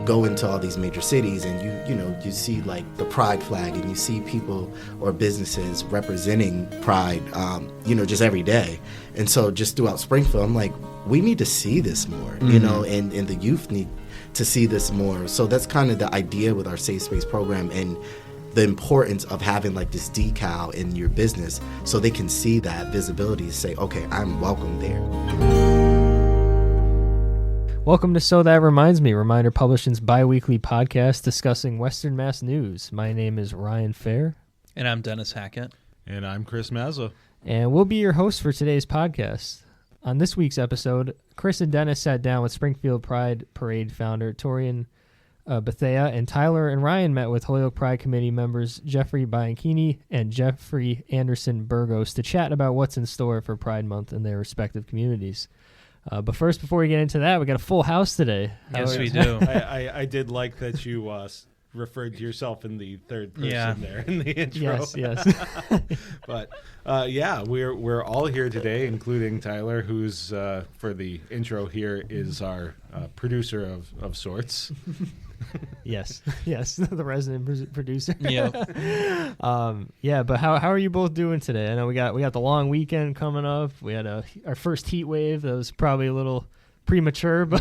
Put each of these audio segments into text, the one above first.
go into all these major cities and you see like the pride flag and you see people or businesses representing pride, just every day. And so just throughout Springfield, I'm like, we need to see this more, and the youth need to see this more. So that's kind of the idea with our Safe Space program and the importance of having like this decal in your business so they can see that visibility, say, okay, I'm welcome there. Welcome to So That Reminds Me, Reminder Publishing's bi-weekly podcast discussing Western Mass news. My name is Ryan Feyre. And I'm Dennis Hackett. And I'm Chris Maza. And we'll be your hosts for today's podcast. On this week's episode, Chris and Dennis sat down with Springfield Pride Parade founder Taurean Bethea, and Tyler and Ryan met with Holyoke Pride Committee members Jeffery Bianche and Jeffery Anderson-Burgos to chat about what's in store for Pride Month in their respective communities. But first, before we get into that, we got a full house today. Yes, we do. I did like that you referred to yourself in the third person there in the intro. Yes. But we're all here today, including Tyler, who's for the intro here is our producer of sorts. Yes, the resident producer. Yeah. But how are you both doing today? I know we got the long weekend coming up. We had our first heat wave. That was probably a little premature, but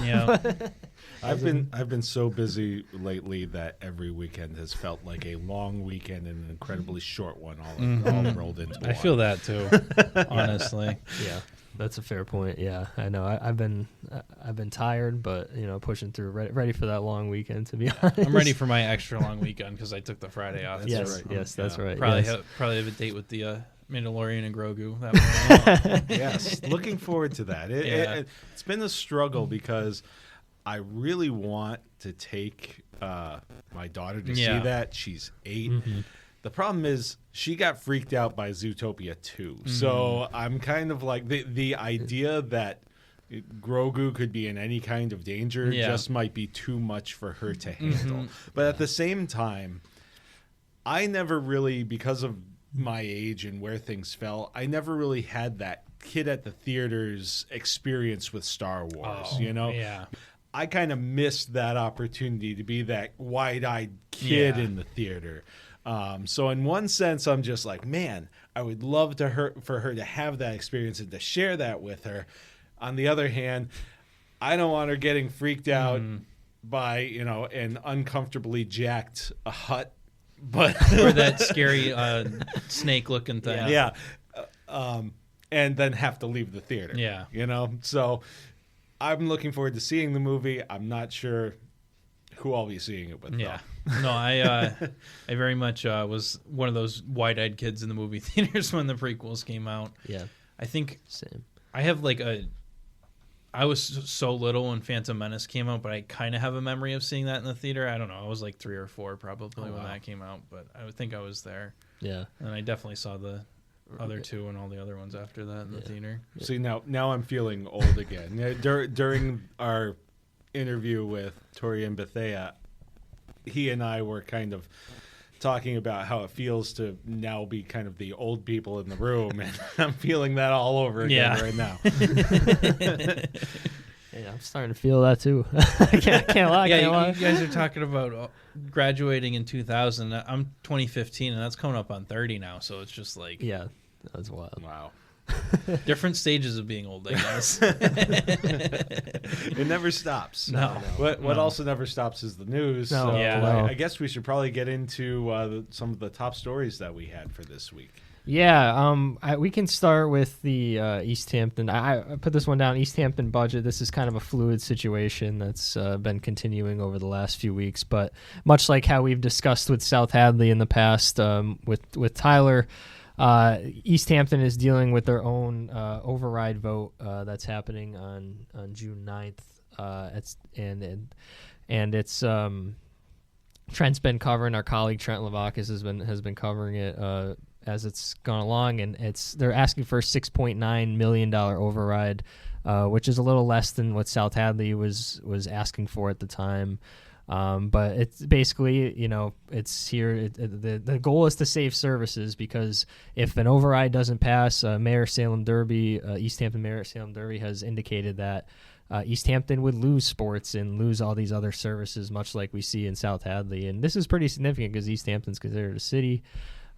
I've been so busy lately that every weekend has felt like a long weekend and an incredibly short one all rolled into one. I feel that too, honestly. Yeah. That's a fair point. Yeah, I know. I've been tired, but pushing through, ready for that long weekend. To be honest, I'm ready for my extra long weekend because I took the Friday off. That's right. Probably have a date with the Mandalorian and Grogu. That one. Yes, looking forward to that. It's been a struggle because I really want to take my daughter to see that. She's 8. Mm-hmm. The problem is she got freaked out by Zootopia 2. Mm-hmm. So I'm kind of like the idea that Grogu could be in any kind of danger just might be too much for her to handle. Mm-hmm. But at the same time, I never really, because of my age and where things fell, I never really had that kid at the theaters experience with Star Wars, Yeah. I kind of missed that opportunity to be that wide-eyed kid in the theater. So in one sense, I'm just like, man, I would love for her to have that experience and to share that with her. On the other hand, I don't want her getting freaked out by, an uncomfortably jacked hut. But or that scary snake-looking thing. Yeah. And then have to leave the theater. Yeah. So I'm looking forward to seeing the movie. I'm not sure who I'll be seeing it with. Yeah. No, I very much was one of those wide-eyed kids in the movie theaters when the prequels came out. Yeah. I think same. I have I was so little when Phantom Menace came out, but I kind of have a memory of seeing that in the theater. I don't know. I was like 3 or 4 probably when that came out, but I would think I was there. Yeah. And I definitely saw the other 2 and all the other ones after that in the theater. See, now I'm feeling old again. During our interview with Taurean Bethea, he and I were kind of talking about how it feels to now be kind of the old people in the room, and I'm feeling that all over again right now. Yeah, I'm starting to feel that too. I can't lie. You guys are talking about graduating in 2000. I'm 2015, and that's coming up on 30 now, so it's just like... Yeah, that's wild. Wow. Different stages of being old, I guess. It never stops. No. What also never stops is the news. No. So Yeah. I guess we should probably get into some of the top stories that we had for this week. Yeah, we can start with the Easthampton. I put this one down, Easthampton budget. This is kind of a fluid situation that's been continuing over the last few weeks. But much like how we've discussed with South Hadley in the past with Tyler, Easthampton is dealing with their own override vote that's happening on June 9th. It's Trent's been covering. Our colleague Trent Lavakis has been covering it as it's gone along, and they're asking for a $6.9 million override, which is a little less than what South Hadley was asking for at the time. But it's basically, it's here. The goal is to save services, because if an override doesn't pass, Mayor Salem Derby, Easthampton Mayor Salem Derby has indicated that Easthampton would lose sports and lose all these other services, much like we see in South Hadley. And this is pretty significant because Easthampton's considered a city,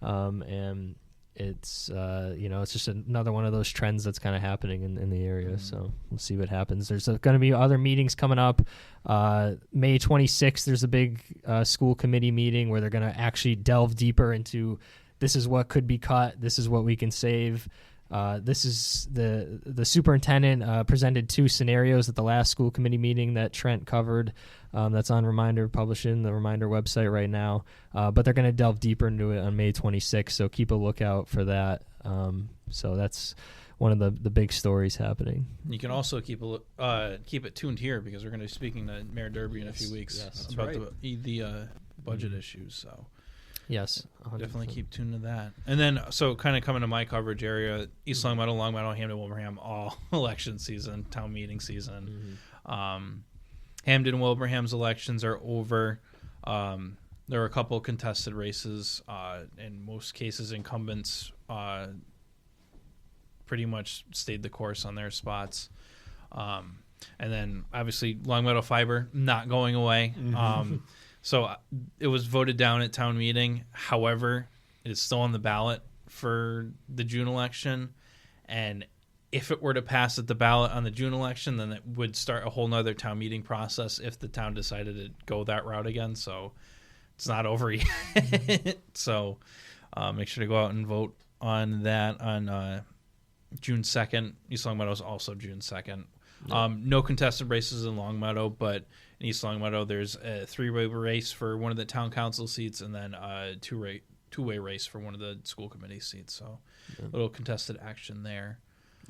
and it's it's just another one of those trends that's kind of happening in the area. So we'll see what happens. There's going to be other meetings coming up. May 26th, there's a big school committee meeting where they're going to actually delve deeper into this is what could be cut, this is what we can save. This is the superintendent presented 2 scenarios at the last school committee meeting that Trent covered. That's on Reminder, publishing the Reminder website right now. But they're going to delve deeper into it on May 26th, so keep a lookout for that. So that's one of the big stories happening. You can also keep it tuned here because we're going to be speaking to Mayor Derby in a few weeks about the budget issues. So. Yes, 100%. Definitely keep tuned to that. And then, so kind of coming to my coverage area, East Longmeadow, Hamden, Wilbraham, all election season, town meeting season. Hamden and Wilbraham's elections are over. There were a couple contested races. In most cases, incumbents pretty much stayed the course on their spots. And then, obviously, Longmeadow Fiber not going away. So it was voted down at town meeting. However, it is still on the ballot for the June election. And if it were to pass at the ballot on the June election, then it would start a whole nother town meeting process if the town decided to go that route again. So it's not over yet. So make sure to go out and vote on that on June 2nd. East Longmeadow is also June 2nd. No contested races in Longmeadow, but in East Longmeadow, there's a 3-way race for one of the town council seats and then a two-way race for one of the school committee seats. So a little contested action there.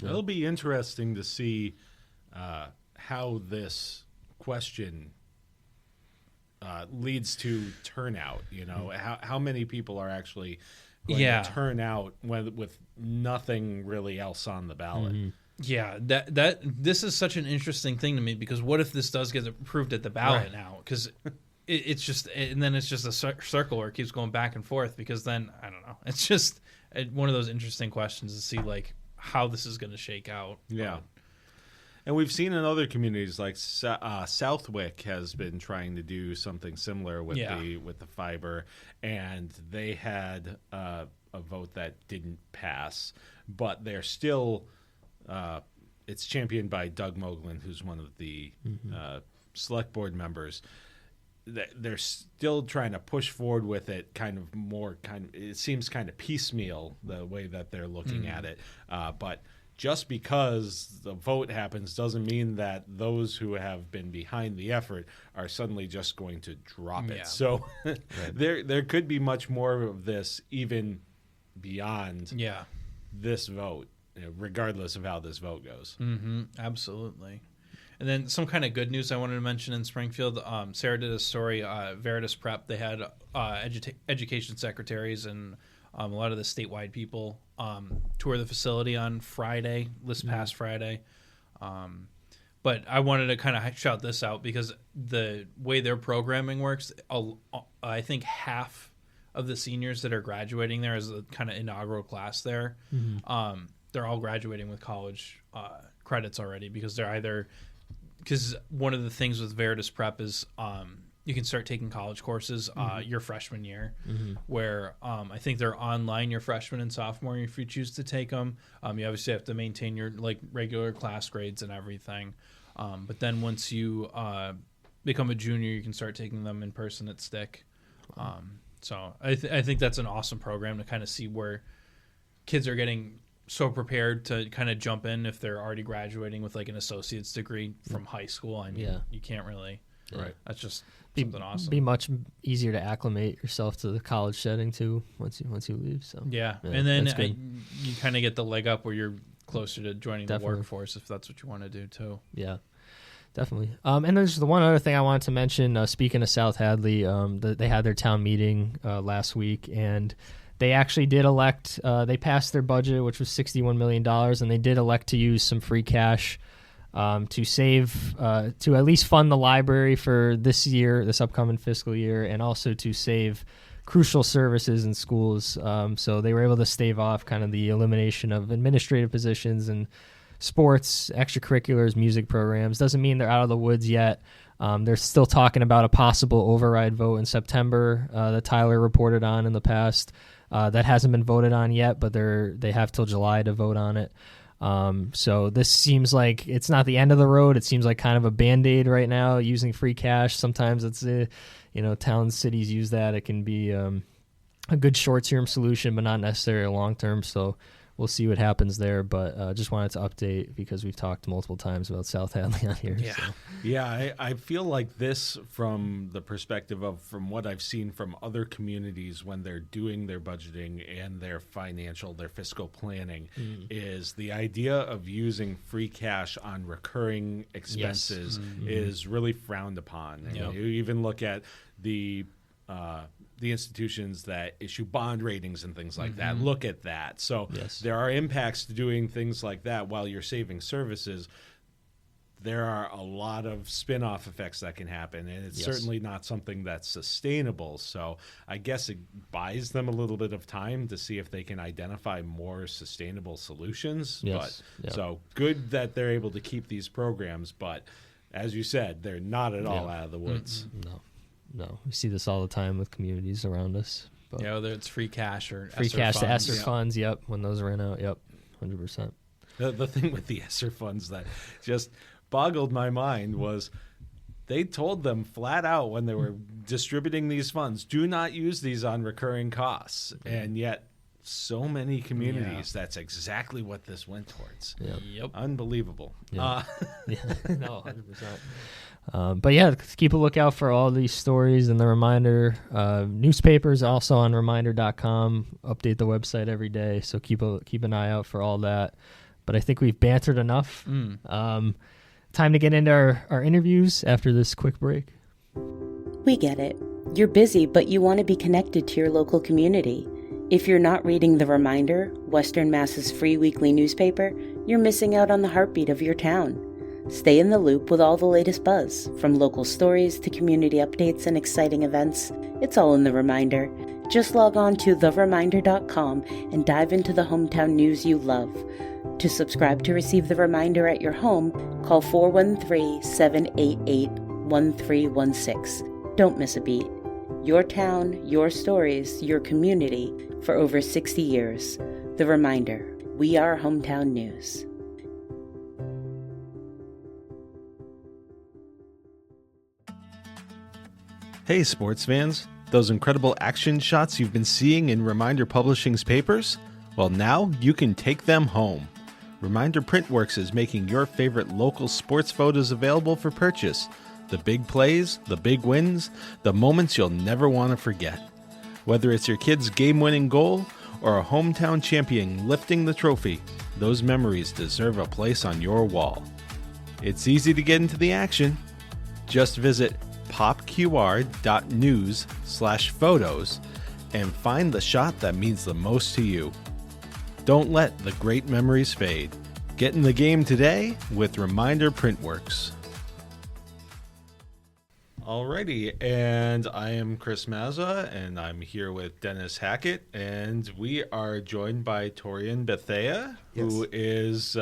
It'll be interesting to see how this question leads to turnout. How many people are actually going to turn out with nothing really else on the ballot. Yeah, that this is such an interesting thing to me because what if this does get approved at the ballot now? Because it's just, and then it's just a circle where it keeps going back and forth. Because then I don't know, it's just one of those interesting questions to see like how this is going to shake out. Yeah, and we've seen in other communities like Southwick has been trying to do something similar with the fiber, and they had a vote that didn't pass, but they're still. It's championed by Doug Moglen, who's one of the select board members. They're still trying to push forward with it it seems kind of piecemeal the way that they're looking at it. But just because the vote happens doesn't mean that those who have been behind the effort are suddenly just going to drop it. So there could be much more of this even beyond this vote. Regardless of how this vote goes. Absolutely. And then some kind of good news I wanted to mention in Springfield. Sarah did a story, Veritas Prep. They had education secretaries and a lot of the statewide people tour the facility on Friday, this past Friday. But I wanted to kind of shout this out because the way their programming works, I think half of the seniors that are graduating there is a kind of inaugural class there. They're all graduating with college credits already because one of the things with Veritas Prep is you can start taking college courses your freshman year, where I think they're online your freshman and sophomore year if you choose to take them. You obviously have to maintain your like regular class grades and everything, but then once you become a junior, you can start taking them in person at Stick. So I think that's an awesome program to kind of see where kids are getting so prepared to kind of jump in if they're already graduating with like an associate's degree from high school. I mean, you can't really. Right. That's just something awesome. Be much easier to acclimate yourself to the college setting too once you leave. So and then you kind of get the leg up where you're closer to joining the workforce if that's what you want to do too. Yeah. Definitely. And there's the one other thing I wanted to mention. Speaking of South Hadley, they had their town meeting last week, and they actually did elect. They passed their budget, which was $61 million, and they did elect to use some free cash to save, to at least fund the library for this year, this upcoming fiscal year, and also to save crucial services in schools. So they were able to stave off kind of the elimination of administrative positions and sports, extracurriculars, music programs. Doesn't mean they're out of the woods yet. They're still talking about a possible override vote in September that Tyler reported on in the past. That hasn't been voted on yet, but they have till July to vote on it. So this seems like it's not the end of the road. It seems like kind of a Band-Aid right now, using free cash. Sometimes it's, towns, cities use that. It can be a good short-term solution, but not necessarily a long-term. So we'll see what happens there. But just wanted to update because we've talked multiple times about South Hadley on here. Yeah, yeah. I feel like this, from the perspective of from what I've seen from other communities when they're doing their budgeting and their fiscal planning, is the idea of using free cash on recurring expenses is really frowned upon. And you even look at the institutions that issue bond ratings and things like that. Look at that. So there are impacts to doing things like that while you're saving services. There are a lot of spin-off effects that can happen, and it's certainly not something that's sustainable. So I guess it buys them a little bit of time to see if they can identify more sustainable solutions. So good that they're able to keep these programs, but as you said, they're not at all out of the woods. No, we see this all the time with communities around us. But whether it's free cash or free ESSER cash funds. to ESSER funds, when those ran out, 100%. The thing with the ESSER funds that just boggled my mind was they told them flat out when they were distributing these funds, do not use these on recurring costs. And yet so many communities, that's exactly what this went towards. Unbelievable. No, 100%. But keep a lookout for all these stories and the Reminder newspapers, also on reminder.com. Update the website every day, so keep an eye out for all that. But I think we've bantered enough. Time to get into our interviews after this quick break. We get it. You're busy, but you want to be connected to your local community. If you're not reading the Reminder, Western Mass's free weekly newspaper, you're missing out on the heartbeat of your town. Stay in the loop with all the latest buzz, from local stories to community updates and exciting events. It's all in the Reminder. Just log on to thereminder.com and dive into the hometown news you love. To subscribe to receive the Reminder at your home, call 413-788-1316. Don't miss a beat. Your town, your stories, your community for over 60 years. The Reminder. We are hometown news. Hey, sports fans. Those incredible action shots you've been seeing in Reminder Publishing's papers? Well, now you can take them home. Reminder Printworks is making your favorite local sports photos available for purchase. The big plays, the big wins, the moments you'll never want to forget. Whether it's your kid's game-winning goal or a hometown champion lifting the trophy, those memories deserve a place on your wall. It's easy to get into the action. Just visit popqr.news/photos and find the shot that means the most to you. Don't let the great memories fade. Get in the game today with Reminder Printworks. Alrighty, and I am Chris Maza, and I'm here with Dennis Hackett, and we are joined by Taurean Bethea, who is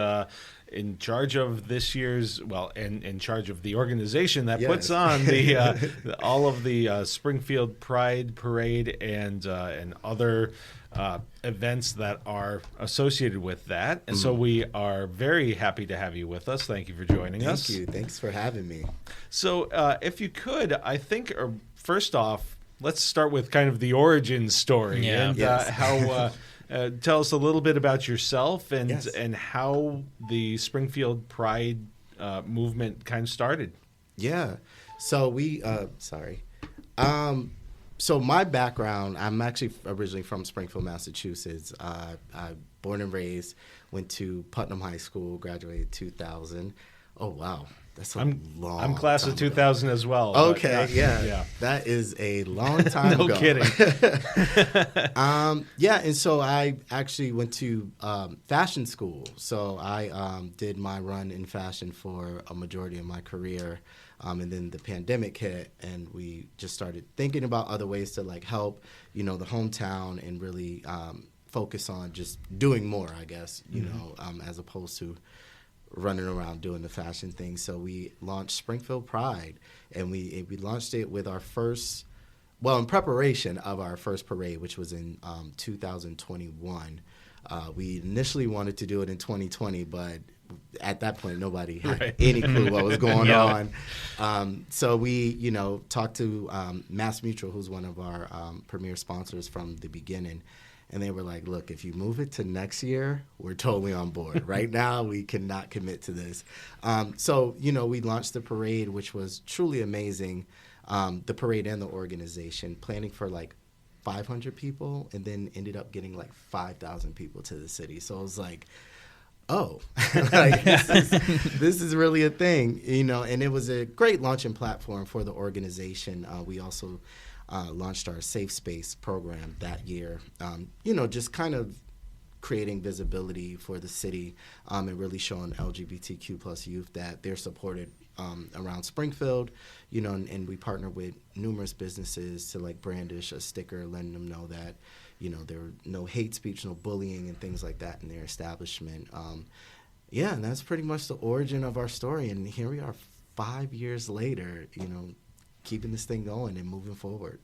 in charge of this year's, in charge of the organization that puts on the all of the Springfield Pride Parade and other events that are associated with that. And so we are very happy to have you with us. Thank you for joining us. Thank you. Thanks for having me. So if you could, I think, first off, let's start with kind of the origin story and how tell us a little bit about yourself and how the Springfield Pride movement kind of started. Yeah. So So my background, I'm actually originally from Springfield, Massachusetts. I born and raised, went to Putnam High School, graduated 2000. Oh, wow. That's a long I'm class time of 2000 ago. as well. Okay, yeah. That is a long time ago. No kidding. And so I actually went to fashion school. So I did my run in fashion for a majority of my career. And then the pandemic hit, and we just started thinking about other ways to help, the hometown and really focus on just doing more, I guess, as opposed to running around doing the fashion thing. So we launched Springfield Pride, and we launched it with our first, well, in preparation of our first parade, which was in 2021. We initially wanted to do it in 2020, but at that point, nobody had any clue what was going on. So we, talked to Mass Mutual, who's one of our premier sponsors from the beginning. And they were like, look, if you move it to next year, we're totally on board. Right now, we cannot commit to this. So, we launched the parade, which was truly amazing. The parade and the organization, planning for 500 people, and then ended up getting 5,000 people to the city. So it was like, oh, this is really a thing, and it was a great launching platform for the organization. We also launched our Safe Space program that year, just kind of creating visibility for the city and really showing LGBTQ plus youth that they're supported around Springfield, and we partner with numerous businesses to brandish a sticker, letting them know that, there were no hate speech, no bullying and things like that in their establishment. And that's pretty much the origin of our story. And here we are 5 years later, keeping this thing going and moving forward.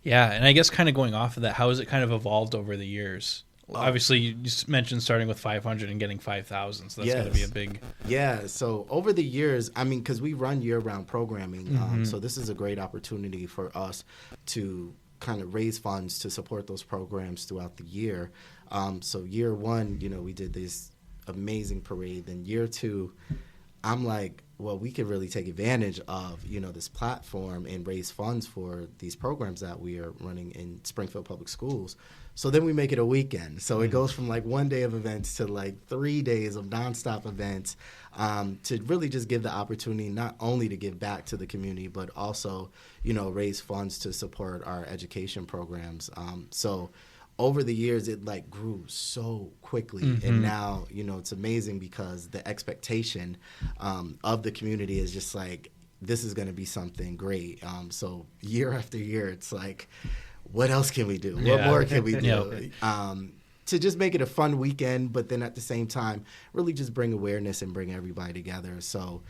Yeah, and I guess kind of going off of that, how has it kind of evolved over the years? Obviously, you just mentioned starting with 500 and getting 5,000, so that's going to be a big... Yeah, so over the years, because we run year-round programming, so this is a great opportunity for us to kind of raise funds to support those programs throughout the year. So year one, we did this amazing parade. Then year two, I'm like, well, we could really take advantage of, this platform and raise funds for these programs that we are running in Springfield Public Schools. So then we make it a weekend. So it goes from 1 day of events to 3 days of nonstop events to really just give the opportunity not only to give back to the community, but also, raise funds to support our education programs. So over the years, it grew so quickly. And now, it's amazing because the expectation of the community is just this is going to be something great. So year after year, it's what else can we do? What more can we do? To just make it a fun weekend, but then at the same time, really just bring awareness and bring everybody together. So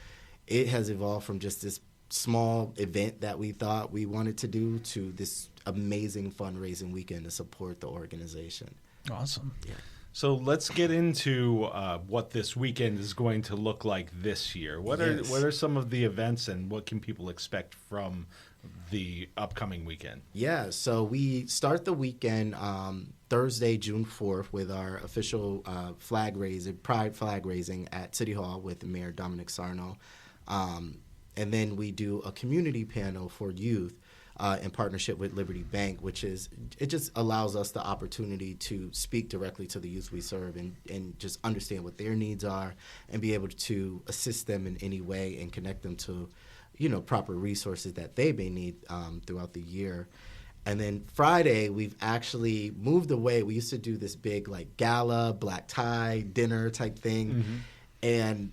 it has evolved from just this small event that we thought we wanted to do to this amazing fundraising weekend to support the organization. Awesome. Yeah. So let's get into what this weekend is going to look like this year. What are some of the events and what can people expect from the upcoming weekend? Yeah, so we start the weekend Thursday, June 4th, with our official Pride flag raising at City Hall with Mayor Dominic Sarno. And then we do a community panel for youth in partnership with Liberty Bank, it just allows us the opportunity to speak directly to the youth we serve and just understand what their needs are and be able to assist them in any way and connect them to, proper resources that they may need throughout the year. And then Friday, we've actually moved away. We used to do this big gala, black tie, dinner type thing. And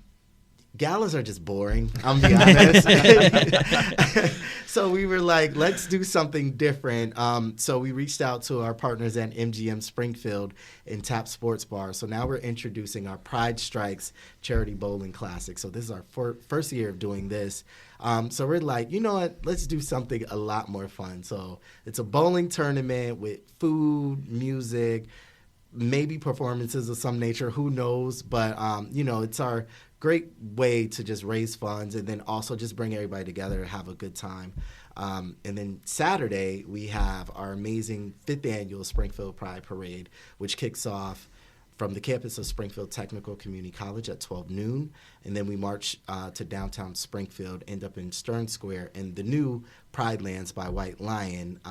galas are just boring, I'm be honest. So we were like, let's do something different. So we reached out to our partners at MGM Springfield and Tap Sports Bar. So now we're introducing our Pride Strikes Charity Bowling Classic. So this is our first year of doing this. So we're like, you know what, let's do something a lot more fun. So it's a bowling tournament with food, music, maybe performances of some nature, who knows. But, it's our great way to just raise funds and then also just bring everybody together and have a good time. And then Saturday, we have our amazing 5th annual Springfield Pride Parade, which kicks off from the campus of Springfield Technical Community College at 12 noon. And then we march to downtown Springfield, end up in Stern Square in the new Pride Lands by White Lion,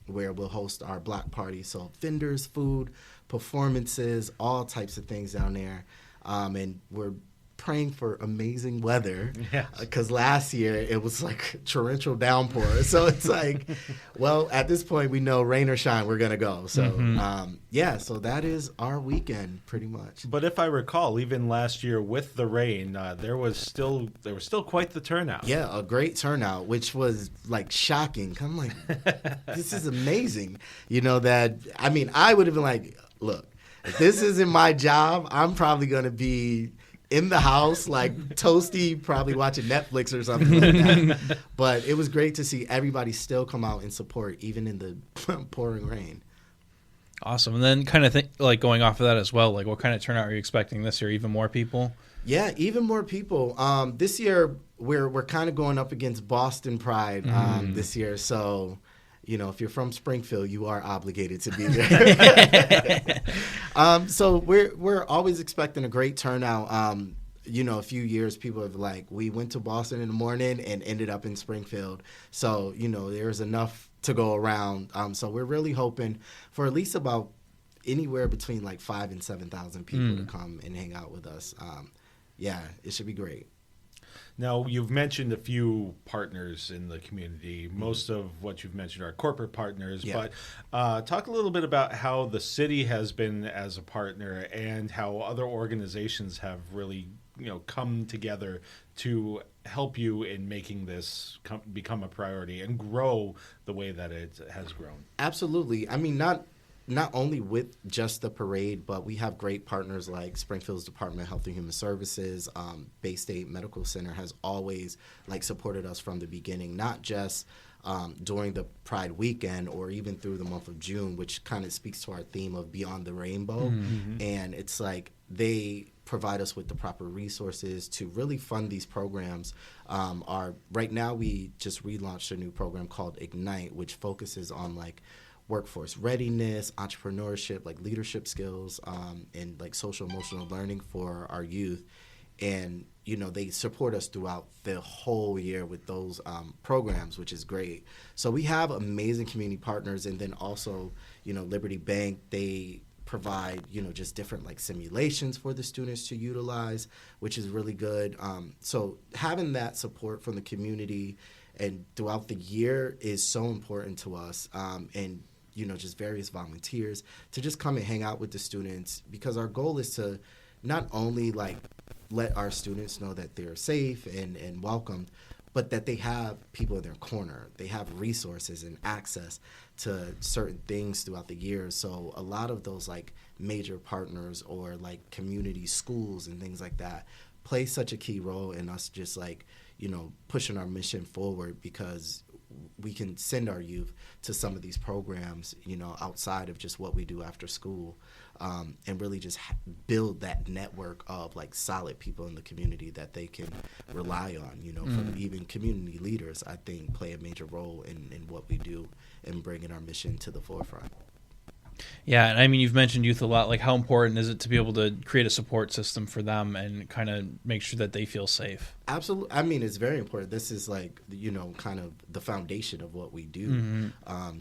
where we'll host our block party. So vendors, food, performances, all types of things down there. And we're praying for amazing weather because last year it was torrential downpour. So it's well, at this point we know rain or shine, we're gonna go. So so that is our weekend pretty much. But if I recall, even last year with the rain, there was still quite the turnout. Yeah, a great turnout, which was shocking. I'm like, this is amazing. I would have been like, look, if this isn't my job, I'm probably gonna be in the house, like toasty, probably watching Netflix or something like that. But it was great to see everybody still come out and support, even in the pouring rain. Awesome. And then kind of like going off of that as well, like what kind of turnout are you expecting this year? Even more people? Yeah, even more people. This year, we're kind of going up against Boston Pride this year. So, you know, if you're from Springfield, you are obligated to be there. So we're always expecting a great turnout. You know, a few years people have like, we went to Boston in the morning and ended up in Springfield. So, you know, there's enough to go around. So we're really hoping for at least about anywhere between like 5,000 and 7,000 people to come and hang out with us. Yeah, it should be great. Now, you've mentioned a few partners in the community. Most of what you've mentioned are corporate partners. Yeah. But talk a little bit about how the city has been as a partner and how other organizations have really, you know, come together to help you in making this become a priority and grow the way that it has grown. Absolutely. I mean, not only with just the parade, but we have great partners like Springfield's Department of Health and Human Services. Bay State Medical Center has always like supported us from the beginning, not just during the Pride weekend or even through the month of June, which kind of speaks to our theme of Beyond the Rainbow. Mm-hmm. And it's like they provide us with the proper resources to really fund these programs. Right now we just relaunched a new program called Ignite, which focuses on like workforce readiness, entrepreneurship, like leadership skills, and like social emotional learning for our youth. And, you know, they support us throughout the whole year with those programs, which is great. So we have amazing community partners. And then also, you know, Liberty Bank, they provide, you know, just different like simulations for the students to utilize, which is really good. So having that support from the community and throughout the year is so important to us. And you know, just various volunteers to just come and hang out with the students, because our goal is to not only like let our students know that they're safe and welcomed, but that they have people in their corner. They have resources and access to certain things throughout the year. So a lot of those like major partners or like community schools and things like that play such a key role in us just like, you know, pushing our mission forward, because we can send our youth to some of these programs, you know, outside of just what we do after school, and really just build that network of like solid people in the community that they can rely on, you know, from even community leaders, I think play a major role in what we do and bringing our mission to the forefront. Yeah, and I mean, you've mentioned youth a lot. Like, how important is it to be able to create a support system for them and kind of make sure that they feel safe? Absolutely. I mean, it's very important. This is like, you know, kind of the foundation of what we do,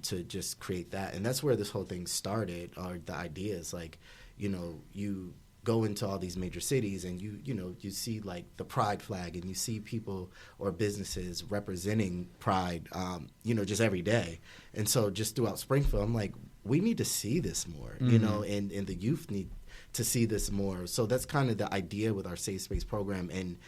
to just create that. And that's where this whole thing started, or the idea is like, you know, you go into all these major cities and you see like the pride flag and you see people or businesses representing pride, you know, just every day. And so just throughout Springfield, I'm like, we need to see this more, you know, and the youth need to see this more. So that's kind of the idea with our Safe Space program and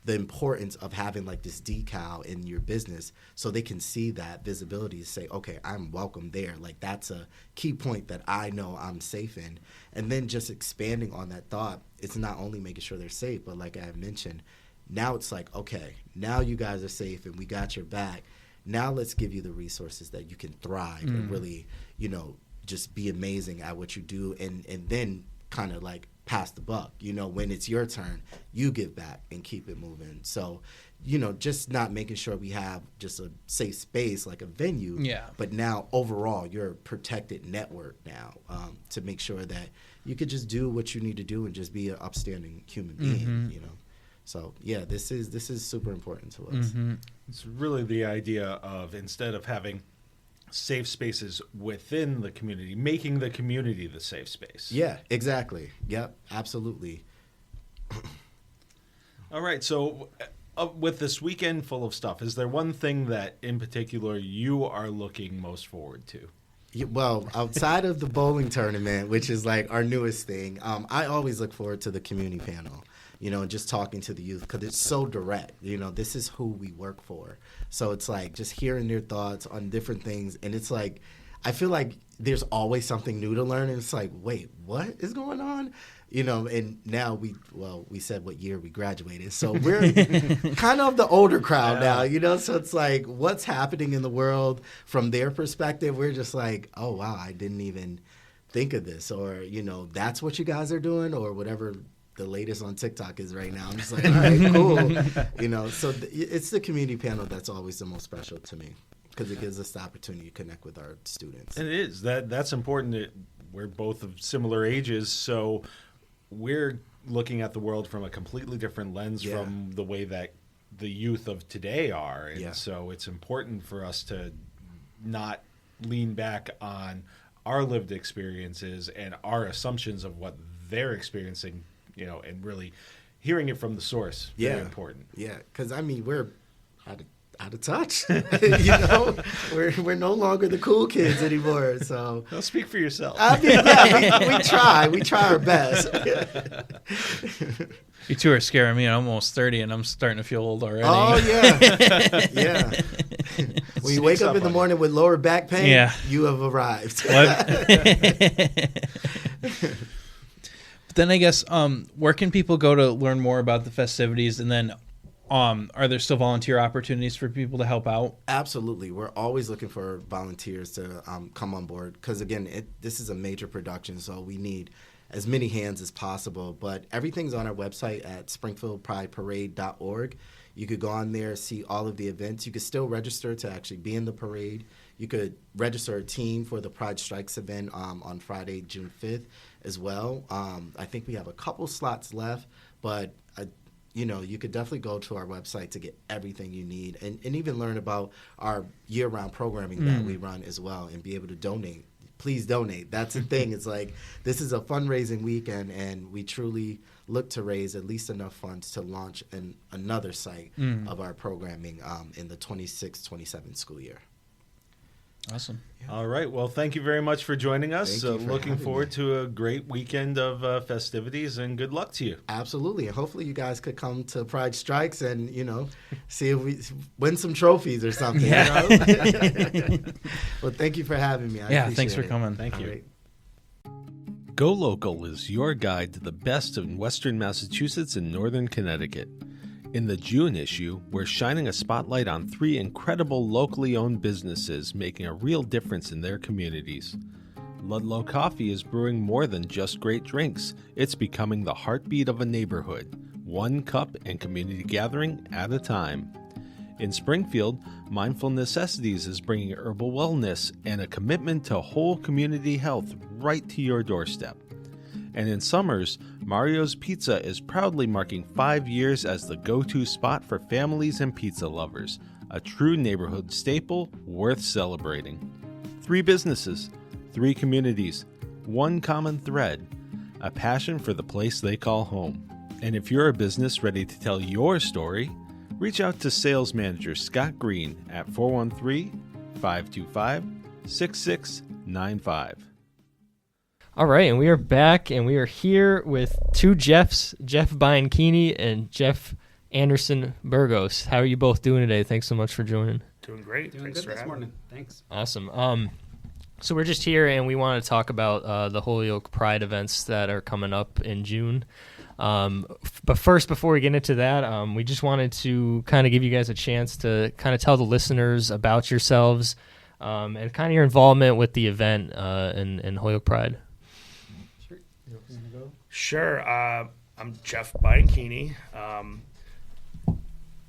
the importance of having like this decal in your business so they can see that visibility to say, okay, I'm welcome there. Like that's a key point that I know I'm safe in. And then just expanding on that thought, it's not only making sure they're safe, but like I mentioned, now it's like, okay, now you guys are safe and we got your back. Now let's give you the resources that you can thrive and really, you know, just be amazing at what you do, and then kind of like pass the buck. You know, when it's your turn, you give back and keep it moving. So, you know, just not making sure we have just a safe space like a venue, but now overall you're a protected network now, to make sure that you could just do what you need to do and just be an upstanding human being, you know. So, yeah, this is super important to us. It's really the idea of, instead of having safe spaces within the community, making the community the safe space. Yeah, exactly. Yep, absolutely. All right, so with this weekend full of stuff, is there one thing that in particular you are looking most forward to? Well, outside of the bowling tournament, which is like our newest thing, I always look forward to the community panel, you know, just talking to the youth, because it's so direct. You know, this is who we work for. So it's like just hearing their thoughts on different things. And it's like, I feel like there's always something new to learn, and it's like, wait, what is going on? You know, and now we said what year we graduated, so we're kind of the older crowd now, you know, so it's like, what's happening in the world from their perspective? We're just like, oh, wow, I didn't even think of this, or, you know, that's what you guys are doing, or whatever the latest on TikTok is right now. I'm just like, all right, cool. You know, so it's the community panel that's always the most special to me, because it gives us the opportunity to connect with our students. And it is. That's important. We're both of similar ages, so we're looking at the world from a completely different lens from the way that the youth of today are. And so it's important for us to not lean back on our lived experiences and our assumptions of what they're experiencing, you know, and really hearing it from the source. Very important. Yeah, because, I mean, we're out of touch. You know, we're no longer the cool kids anymore. So don't speak for yourself. I mean, yeah, we try our best. You two are scaring me. I'm almost 30, and I'm starting to feel old already. Oh yeah. When you wake up in the morning with lower back pain, you have arrived. But then I guess, where can people go to learn more about the festivities, and then are there still volunteer opportunities for people to help out? Absolutely. We're always looking for volunteers to come on board, because, again, this is a major production, so we need as many hands as possible. But everything's on our website at springfieldprideparade.org. You could go on there, see all of the events. You could still register to actually be in the parade. You could register a team for the Pride Strikes event on Friday, June 5th as well. I think we have a couple slots left, but you know, you could definitely go to our website to get everything you need, and even learn about our year-round programming that we run as well, and be able to donate. Please donate. That's the thing. It's like, this is a fundraising weekend, and we truly look to raise at least enough funds to launch another site of our programming in the 26-27 school year. Awesome. Yeah. All right. Well, thank you very much for joining us. Looking forward to a great weekend of festivities, and good luck to you. Absolutely. And hopefully you guys could come to Pride Strikes and, you know, see if we win some trophies or something. Yeah. You know? Well, thank you for having me. I appreciate thanks for it. coming. Thank you. Right. Go Local is your guide to the best of Western Massachusetts and Northern Connecticut. In the June issue, we're shining a spotlight on 3 incredible locally owned businesses making a real difference in their communities. Ludlow Coffee is brewing more than just great drinks. It's becoming the heartbeat of a neighborhood, one cup and community gathering at a time. In Springfield, Mindful Necessities is bringing herbal wellness and a commitment to whole community health right to your doorstep. And in Summers, Mario's Pizza is proudly marking 5 years as the go-to spot for families and pizza lovers, a true neighborhood staple worth celebrating. 3 businesses, 3 communities, one common thread, a passion for the place they call home. And if you're a business ready to tell your story, reach out to Sales Manager Scott Green at 413-525-6695. All right, and we are back, and we are here with 2 Jeffs, Jeff Bianche and Jeff Anderson-Burgos. How are you both doing today? Thanks so much for joining. Doing great. Thanks for having me. Thanks. Awesome. So we're just here, and we want to talk about the Holyoke Pride events that are coming up in June. But first, before we get into that, we just wanted to kind of give you guys a chance to kind of tell the listeners about yourselves and kind of your involvement with the event in Holyoke Pride. Sure. I'm Jeff Bianche.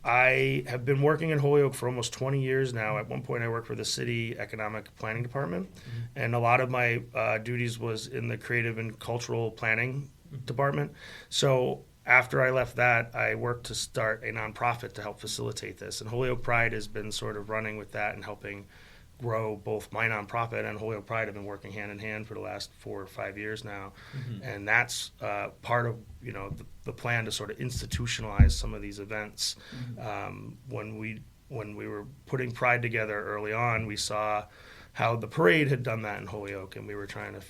I have been working in Holyoke for almost 20 years now. At one point, I worked for the city economic planning department, and a lot of my duties was in the creative and cultural planning department. So after I left that, I worked to start a nonprofit to help facilitate this. And Holyoke Pride has been sort of running with that and helping grow both my nonprofit and Holyoke Pride. Have been working hand in hand for the last 4 or 5 years now, and that's part of the plan to sort of institutionalize some of these events. When we were putting Pride together early on, we saw how the parade had done that in Holyoke, and we were trying to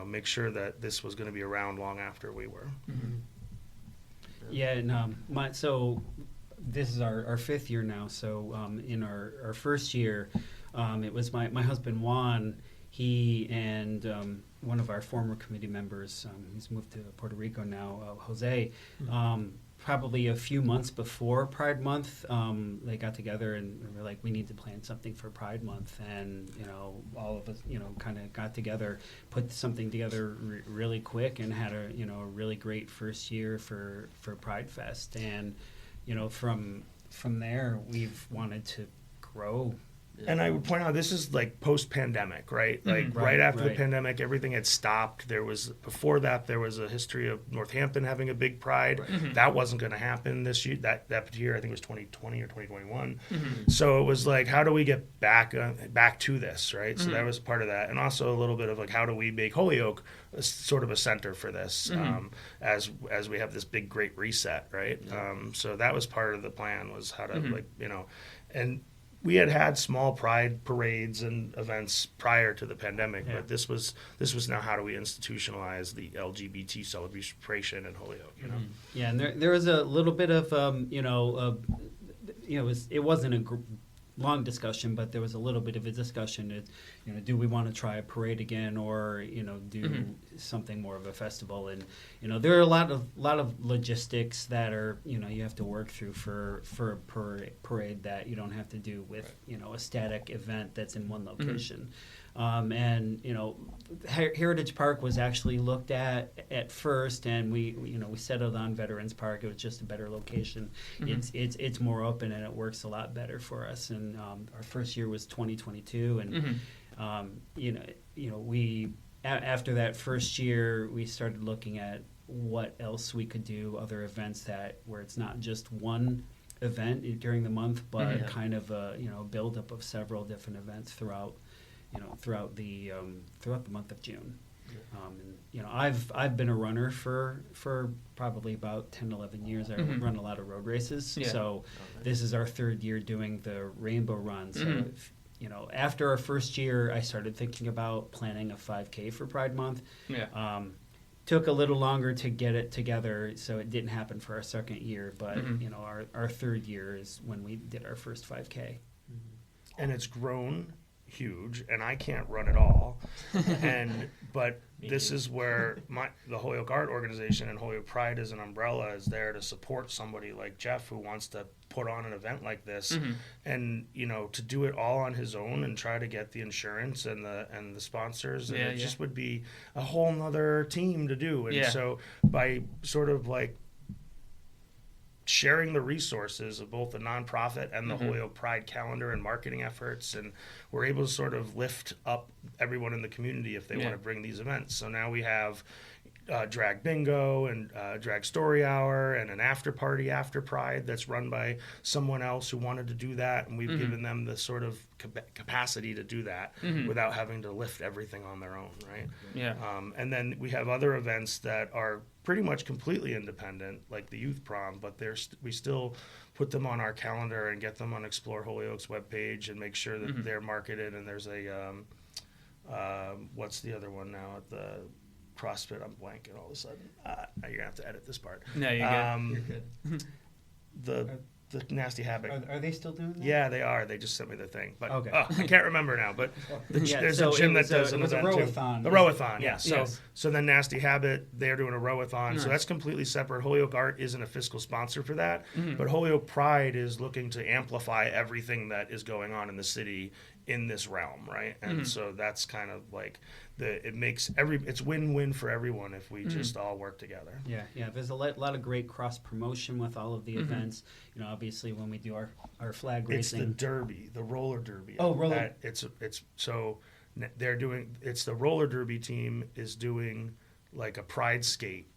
make sure that this was going to be around long after we were. Yeah, and so this is our 5th year now. So in our first year, It was my husband Juan. He and one of our former committee members, he's moved to Puerto Rico now, Jose. Probably a few months before Pride Month, they got together and were like, we need to plan something for Pride Month. And, all of us, kind of got together, put something together really quick, and had a really great first year for Pride Fest. And, from there, we've wanted to grow. And I would point out, this is like post-pandemic, right? Like right after the pandemic, everything had stopped. Before that, there was a history of Northampton having a big pride. That wasn't going to happen this year. That year, I think it was 2020 or 2021. So it was like, how do we get back to this, right? So that was part of that. And also a little bit of like, how do we make Holyoke sort of a center for this as we have this big great reset, right? So that was part of the plan, was how to and we had small pride parades and events prior to the pandemic, but this was now, how do we institutionalize the LGBT celebration in Holyoke? Yeah, and there was a little bit of it wasn't a long discussion, but there was a little bit of a discussion. Do we want to try a parade again, or do something more of a festival? And there are a lot of logistics that are you have to work through for a parade that you don't have to do with a static event that's in one location. And Heritage Park was actually looked at first, and we settled on Veterans Park. It was just a better location. It's more open, and it works a lot better for us. And our first year was 2022, and we after that first year, we started looking at what else we could do, other events where it's not just one event during the month, but kind of a buildup of several different events throughout the month of June. I've been a runner for probably about 10, 11 years. I run a lot of road races. So this is our third year doing the Rainbow Run. So after our first year, I started thinking about planning a 5K for Pride Month. Took a little longer to get it together, so it didn't happen for our second year. But our third year is when we did our first 5K. And it's grown huge, and I can't run at all. But this is where the Holyoke Art Organization and Holyoke Pride as an umbrella is there to support somebody like Jeff, who wants to put on an event like this, and to do it all on his own and try to get the insurance and the sponsors, and it just would be a whole nother team to do. And so by sort of like sharing the resources of both the nonprofit and the Holyoke Pride calendar and marketing efforts, and we're able to sort of lift up everyone in the community if they want to bring these events. So now we have drag bingo and drag story hour and an after party after Pride that's run by someone else who wanted to do that, and we've given them the sort of capacity to do that without having to lift everything on their own, right? And then we have other events that are pretty much completely independent, like the youth prom, but we still put them on our calendar and get them on Explore Holyoke's webpage and make sure that they're marketed. And there's a what's the other one now at the CrossFit? I'm blanking all of a sudden. You're gonna have to edit this part. No, you're good. The Nasty Habit. Are they still doing that? Yeah, they are. They just sent me the thing, but okay. I can't remember now. But there's a gym that does an event too. The rowathon, yeah. So then Nasty Habit, they're doing a rowathon. Nice. So that's completely separate. Holyoke Art isn't a fiscal sponsor for that, but Holyoke Pride is looking to amplify everything that is going on in the city in this realm, right? And so that's kind of like it's win-win for everyone if we just all work together. Yeah. There's a lot of great cross promotion with all of the events. Obviously when we do our flag racing, it's the derby, the roller derby. Oh, roller. They're doing. It's the roller derby team is doing like a Pride skate.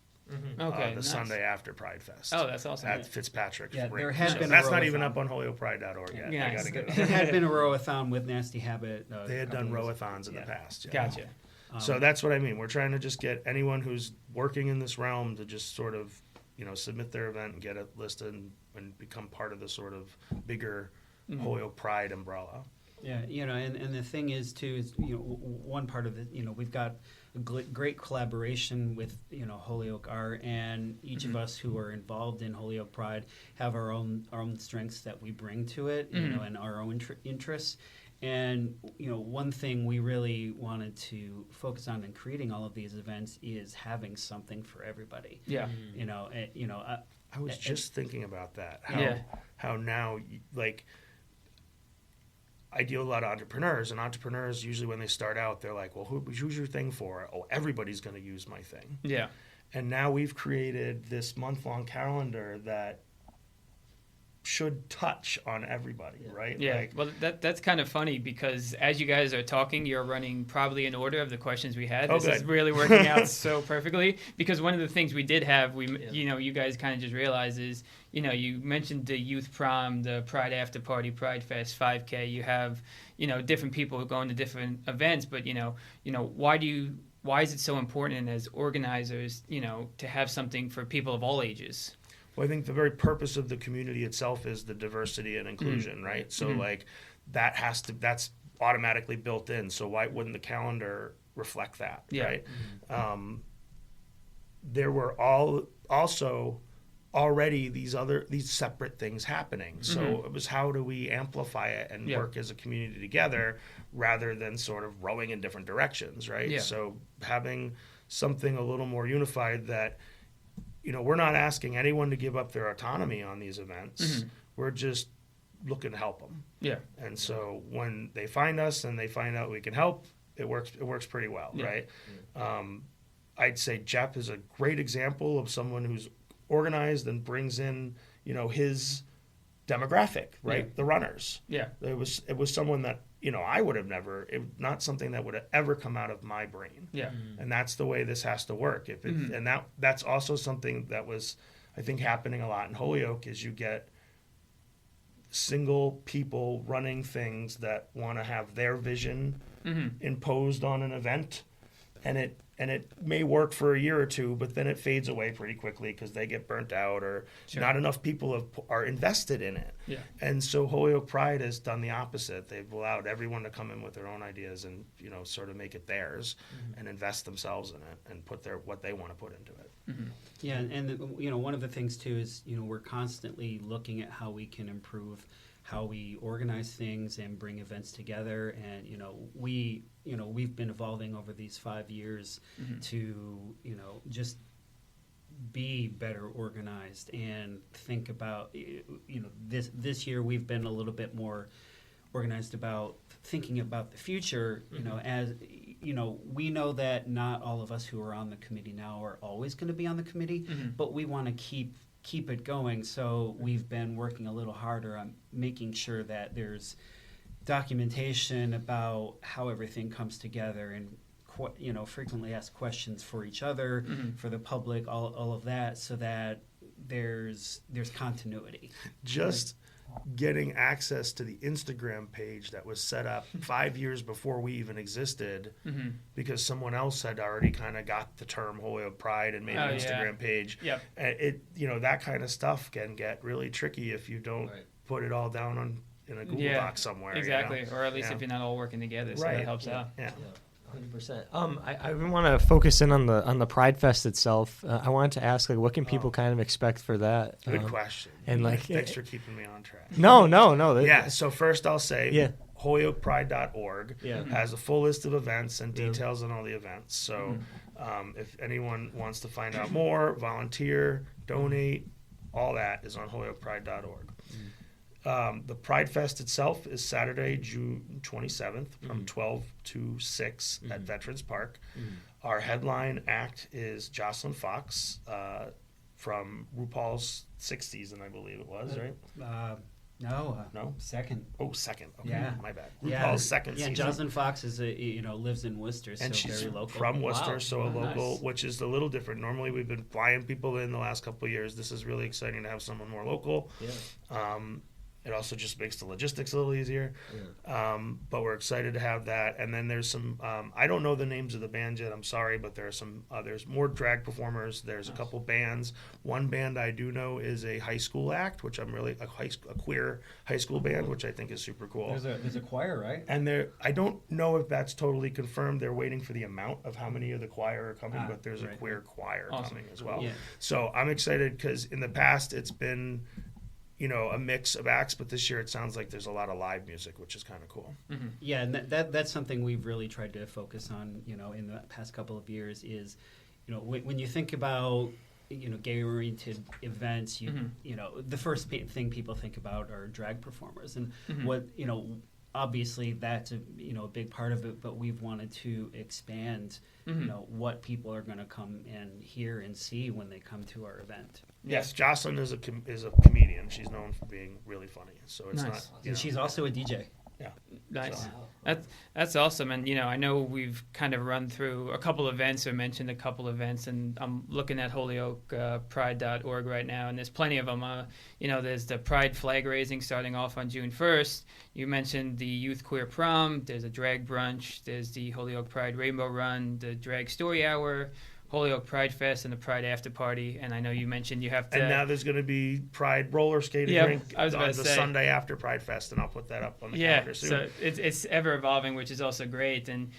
The Sunday after Pride Fest. Oh, that's awesome. At Fitzpatrick's. Yeah, there has been that's not even up on HolyokePride.org yet. Yeah, I gotta get it. There had been a rowathon with Nasty Habit. They had done rowathons in the past. Yeah. Gotcha. So that's what I mean. We're trying to just get anyone who's working in this realm to just sort of, submit their event and get it listed and become part of the sort of bigger Holyoke Pride umbrella. Yeah, and the thing is too is one part of it, we've got a great collaboration with Holyoke Art, and each of us who are involved in Holyoke Pride have our own strengths that we bring to it, and our own interests. And, one thing we really wanted to focus on in creating all of these events is having something for everybody. Yeah. I was just thinking about that. How now, like, I deal with a lot of entrepreneurs, and entrepreneurs usually when they start out, they're like, well, who's your thing for? Oh, everybody's going to use my thing. Yeah. And now we've created this month-long calendar that should touch on everybody, right? Yeah. Like, well, that's kind of funny because as you guys are talking, you're running probably in order of the questions we had. This is really working out so perfectly because one of the things we did have, you guys kind of just realized is, you mentioned the youth prom, the Pride After Party, Pride Fest, 5K. You have, different people going to different events, but why is it so important as organizers, to have something for people of all ages? Well, I think the very purpose of the community itself is the diversity and inclusion, right? So like that's automatically built in. So why wouldn't the calendar reflect that, right? There were also already these separate things happening. So it was how do we amplify it and work as a community together rather than sort of rowing in different directions, right? Yeah. So having something a little more unified that we're not asking anyone to give up their autonomy on these events. We're just looking to help them. Yeah. And so when they find us and they find out we can help, it works pretty well, right? I'd say Jeff is a great example of someone who's organized and brings in, his demographic, right? The runners. Yeah. It was someone that, I would have never, not something that would have ever come out of my brain. Yeah. And that's the way this has to work. And that's also something that was, I think, happening a lot in Holyoke is you get single people running things that want to have their vision imposed on an event. And it may work for a year or two, but then it fades away pretty quickly because they get burnt out or not enough people are invested in it. Yeah. And so Holyoke Pride has done the opposite. They've allowed everyone to come in with their own ideas and sort of make it theirs and invest themselves in it and put what they want to put into it. Yeah, and one of the things too is we're constantly looking at how we can improve how we organize things and bring events together, and we've been evolving over these 5 years to just be better organized and think about this year we've been a little bit more organized about thinking about the future. As we know that not all of us who are on the committee now are always going to be on the committee, but we want to keep it going. So we've been working a little harder on making sure that there's documentation about how everything comes together and frequently ask questions for each other, for the public, all of that, so that there's continuity. Just getting access to the Instagram page that was set up 5 years before we even existed, because someone else had already kind of got the term Holyoke Pride and made an Instagram page. Yep. And that kind of stuff can get really tricky if you don't put it all down in a Google Doc somewhere. Exactly, or at least if you're not all working together, so that helps out. Yeah. 100%. I want to focus in on the Pride Fest itself. I wanted to ask, what can people kind of expect for that? Good question. And thanks for keeping me on track. No. So first I'll say, HolyokePride.org has a full list of events and details on all the events. So if anyone wants to find out more, volunteer, donate, all that is on HolyokePride.org. The Pride Fest itself is Saturday, June 27th from 12 to 6 at Veterans Park. Our headline act is Jocelyn Fox from RuPaul's 60s, and I believe it was, right? No. Second. Oh, second. Okay, yeah. My bad. RuPaul's second season. Jocelyn Fox is lives in Worcester, and so she's very local. from Worcester, so a local, nice. Which is a little different. Normally, we've been flying people in the last couple of years. This is really exciting to have someone more local. Yeah. It also just makes the logistics a little easier. Yeah. But we're excited to have that. And then there's some, I don't know the names of the bands yet, I'm sorry, but there are some, there's more drag performers. There's a couple bands. One band I do know is a high school act, which I'm really, a queer high school band, which I think is super cool. There's a choir, right? And I don't know if that's totally confirmed. They're waiting for the amount of how many of the choir are coming, but there's a queer choir coming as well. Yeah. So I'm excited because in the past it's been, a mix of acts, but this year it sounds like there's a lot of live music, which is kind of cool. Mm-hmm. Yeah, and that's something we've really tried to focus on, in the past couple of years is, when you think about, gay-oriented events, the first thing people think about are drag performers. And what, obviously that's a big part of it, but we've wanted to expand, what people are going to come and hear and see when they come to our event. Yes, Jocelyn is a comedian. She's known for being really funny. So it's nice. Not. And she's also a DJ. Yeah. Nice. So. That's awesome. And, I know we've kind of run through a couple events or mentioned a couple events, and I'm looking at HolyokePride.org right now, and there's plenty of them. There's the Pride flag raising starting off on June 1st. You mentioned the Youth Queer Prom. There's a drag brunch. There's the Holyoke Pride Rainbow Run, the Drag Story Hour, Holyoke Pride Fest, and the Pride After Party. And I know you mentioned you have to... And now there's going to be Pride roller skating rink on the Sunday after Pride Fest, and I'll put that up on the calendar soon. So it's ever evolving, which is also great. And,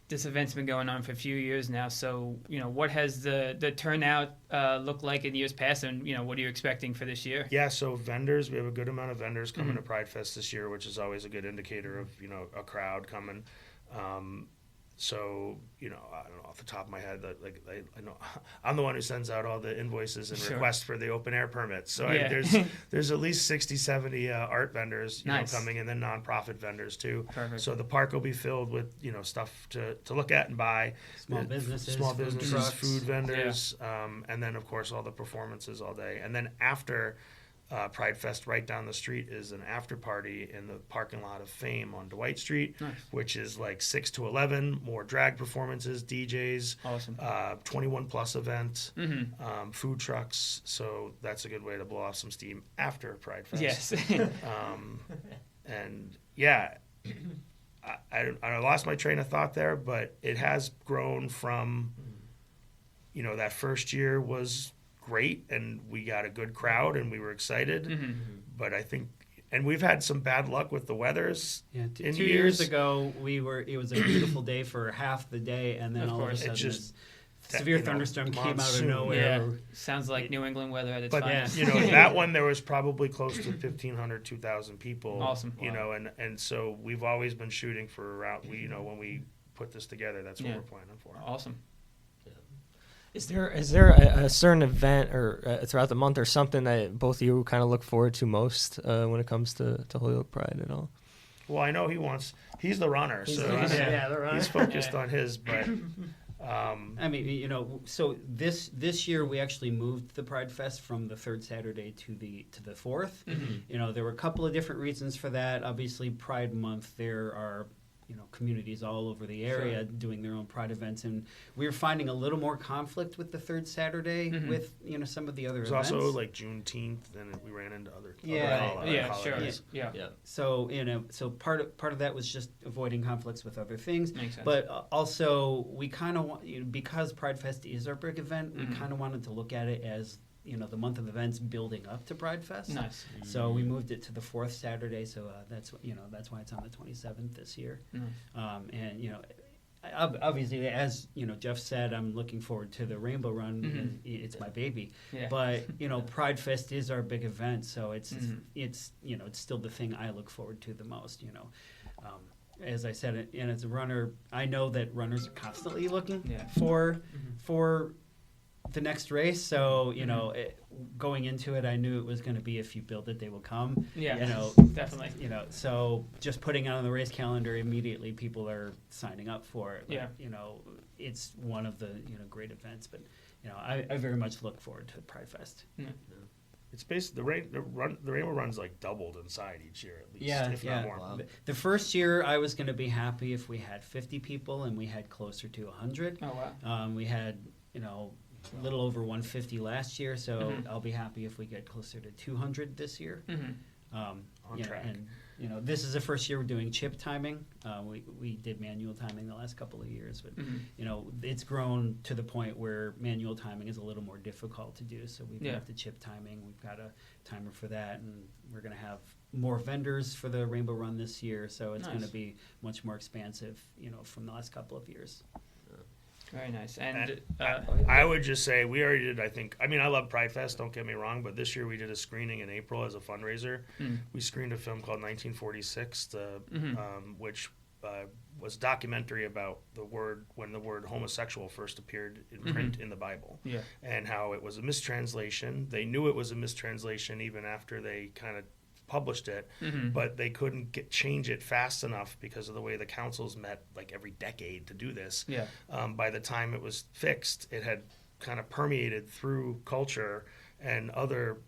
this event's been going on for a few years now. So, what has the turnout looked like in years past, and, what are you expecting for this year? Yeah, so vendors, we have a good amount of vendors coming to Pride Fest this year, which is always a good indicator of, a crowd coming. So, I don't know off the top of my head that I know I'm the one who sends out all the invoices and requests for the open air permits. So there's at least 60, 70 art vendors coming, and then nonprofit vendors too. Perfect. So the park will be filled with stuff to look at and buy. Small businesses, food vendors, and then of course all the performances all day. And then after Pride Fest, right down the street is an after party in the parking lot of Fame on Dwight Street, which is like 6 to 11, more drag performances, DJs, awesome, 21 plus event, food trucks. So that's a good way to blow off some steam after Pride Fest. Yes. And yeah, I lost my train of thought there, but it has grown from, that first year was great and we got a good crowd and we were excited, but I think, and we've had some bad luck with the weathers. Yeah, 2 years ago it was a beautiful day for half the day, and then all of a sudden this severe thunderstorm came out of nowhere. Yeah. Sounds like New England weather at its finest. That one there was probably close to 1,500, 2,000 people. Awesome. And so we've always been shooting for around, when we put this together, that's what we're planning for. Awesome. Is there a certain event or throughout the month or something that both of you kind of look forward to most when it comes to Holyoke Pride at all? Well, I know he's the runner, so the runner. He's focused on his, but I mean, so this year we actually moved the Pride Fest from the third Saturday to the fourth. There were a couple of different reasons for that. Obviously, Pride Month, there are communities all over the area doing their own Pride events, and we were finding a little more conflict with the third Saturday with some of the other events. It was also like Juneteenth, and we ran into other holidays. So so part of that was just avoiding conflicts with other things. Makes sense. But also we kind of want, because Pride Fest is our big event, we kind of wanted to look at it as the month of events building up to Pride Fest. Nice. So we moved it to the fourth Saturday. So that's why it's on the 27th this year. And obviously, as Jeff said, I'm looking forward to the Rainbow Run. It's my baby. Yeah. But Pride Fest is our big event, so it's still the thing I look forward to the most. As I said, and as a runner, I know that runners are constantly looking for the next race. So going into it, I knew it was going to be, if you build it, they will come. Definitely. So just putting it on the race calendar, immediately people are signing up for it. But, it's one of the great events. But I very much look forward to Pride Fest. It's basically the Rainbow Run's like doubled inside each year at least, if not more. Wow. The first year I was going to be happy if we had 50 people, and we had closer to 100. Oh wow. We had a little over 150 last year, so I'll be happy if we get closer to 200 this year. On track. And this is the first year we're doing chip timing. We did manual timing the last couple of years, but it's grown to the point where manual timing is a little more difficult to do. So we've got the chip timing. We've got a timer for that, and we're going to have more vendors for the Rainbow Run this year. So it's going to be much more expansive, from the last couple of years. Very nice. And I would just say we already did, I love Pride Fest, don't get me wrong, but this year we did a screening in April as a fundraiser. We screened a film called 1946, which was a documentary about when the word homosexual first appeared in print in the Bible, and how it was a mistranslation. They knew it was a mistranslation even after they kind of published it, but they couldn't change it fast enough because of the way the councils met like every decade to do this. By the time it was fixed, it had kind of permeated through culture, and other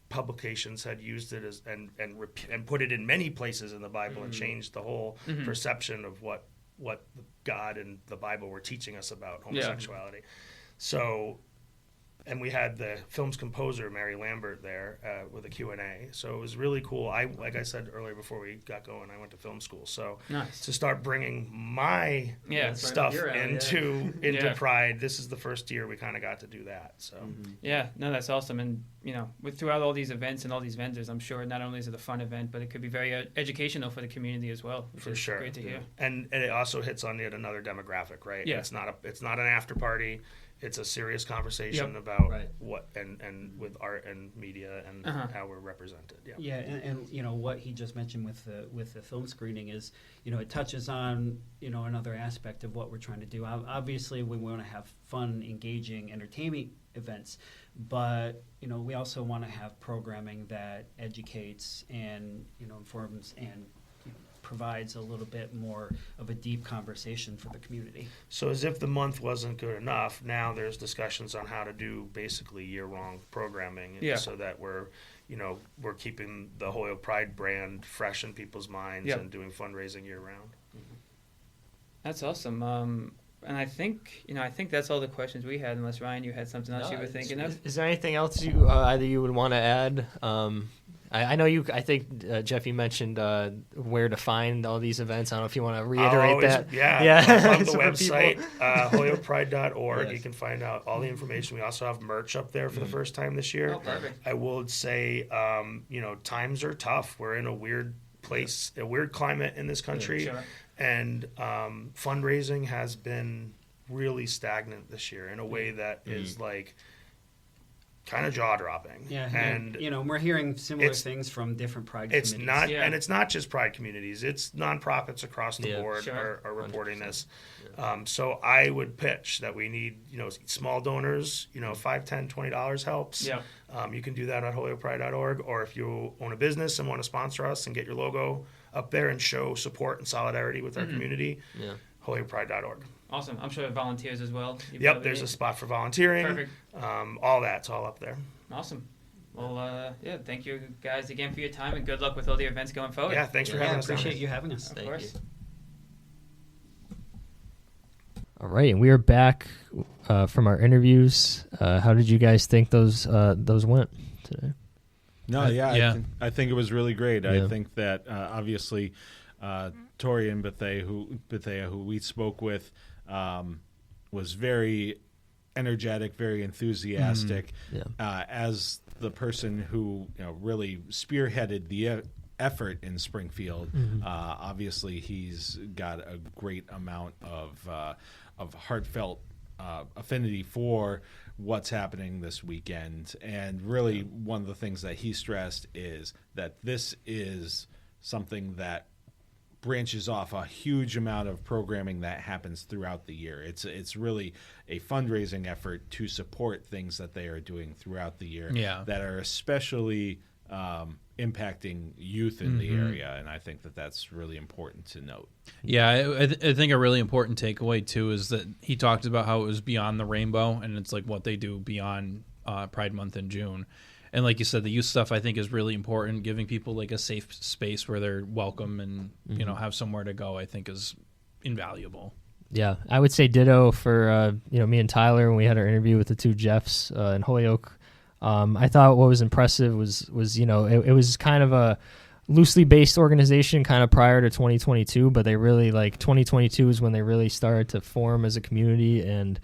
publications had used it as and put it in many places in the Bible and changed the whole perception of what God and the Bible were teaching us about homosexuality. So, and we had the film's composer, Mary Lambert, there with a Q&A. So it was really cool. Like I said earlier before we got going, I went to film school. So to start bringing my stuff into Pride, this is the first year we kind of got to do that. So that's awesome. And throughout all these events and all these vendors, I'm sure not only is it a fun event, but it could be very educational for the community as well. Which for is sure, great to hear. And it also hits on yet another demographic, right? Yeah. It's not an after party. It's a serious conversation about what and with art and media and how we're represented. And what he just mentioned with the film screening is, it touches on another aspect of what we're trying to do. Obviously, we want to have fun, engaging, entertainment events, but we also want to have programming that educates and informs and provides a little bit more of a deep conversation for the community. So as if the month wasn't good enough, now there's discussions on how to do basically year-long programming so that we're keeping the Holyoke Pride brand fresh in people's minds and doing fundraising year-round. That's awesome. And I think that's all the questions we had, unless, Ryan, you had something else you were thinking of? Is there anything else either you would want to add? I know I think Jeff, you mentioned where to find all these events. I don't know if you want to reiterate that. Yeah. On the website, holyokepride.org, you can find out all the information. We also have merch up there for the first time this year. Oh, perfect. I would say, times are tough. We're in a weird place, a weird climate in this country. Sure. And fundraising has been really stagnant this year in a way that is like kind of jaw-dropping. And we're hearing similar things from different Pride communities. And it's not just Pride communities. It's nonprofits across the board are reporting 100%. This. So I would pitch that we need, small donors, $5, $10, $20 helps. You can do that at holyokepride.org, or if you own a business and want to sponsor us and get your logo up there and show support and solidarity with our community, holyokepride.org. Awesome. I'm sure volunteers as well. There's a spot for volunteering. Perfect. All that's all up there. Awesome. Well, thank you guys again for your time, and good luck with all the events going forward. Yeah, thanks for having us. Appreciate you having us. Of course. All right, and we are back from our interviews. How did you guys think those went today? I think it was really great. I think that obviously Taurean Bethea, who we spoke with, was very energetic, very enthusiastic. As the person who really spearheaded the effort in Springfield, obviously he's got a great amount of heartfelt affinity for what's happening this weekend. And really one of the things that he stressed is that this is something that branches off a huge amount of programming that happens throughout the year. It's really a fundraising effort to support things that they are doing throughout the year that are especially impacting youth in the area, and I think that that's really important to note. Yeah, I think a really important takeaway too is that he talked about how it was beyond the rainbow, and it's like what they do beyond Pride Month in June. And like you said, the youth stuff I think is really important. Giving people like a safe space where they're welcome and have somewhere to go, I think is invaluable. Yeah, I would say ditto for me and Tyler when we had our interview with the two Jeffs in Holyoke. I thought what was impressive was it was kind of a loosely based organization kind of prior to 2022, but they really 2022 is when they really started to form as a community, and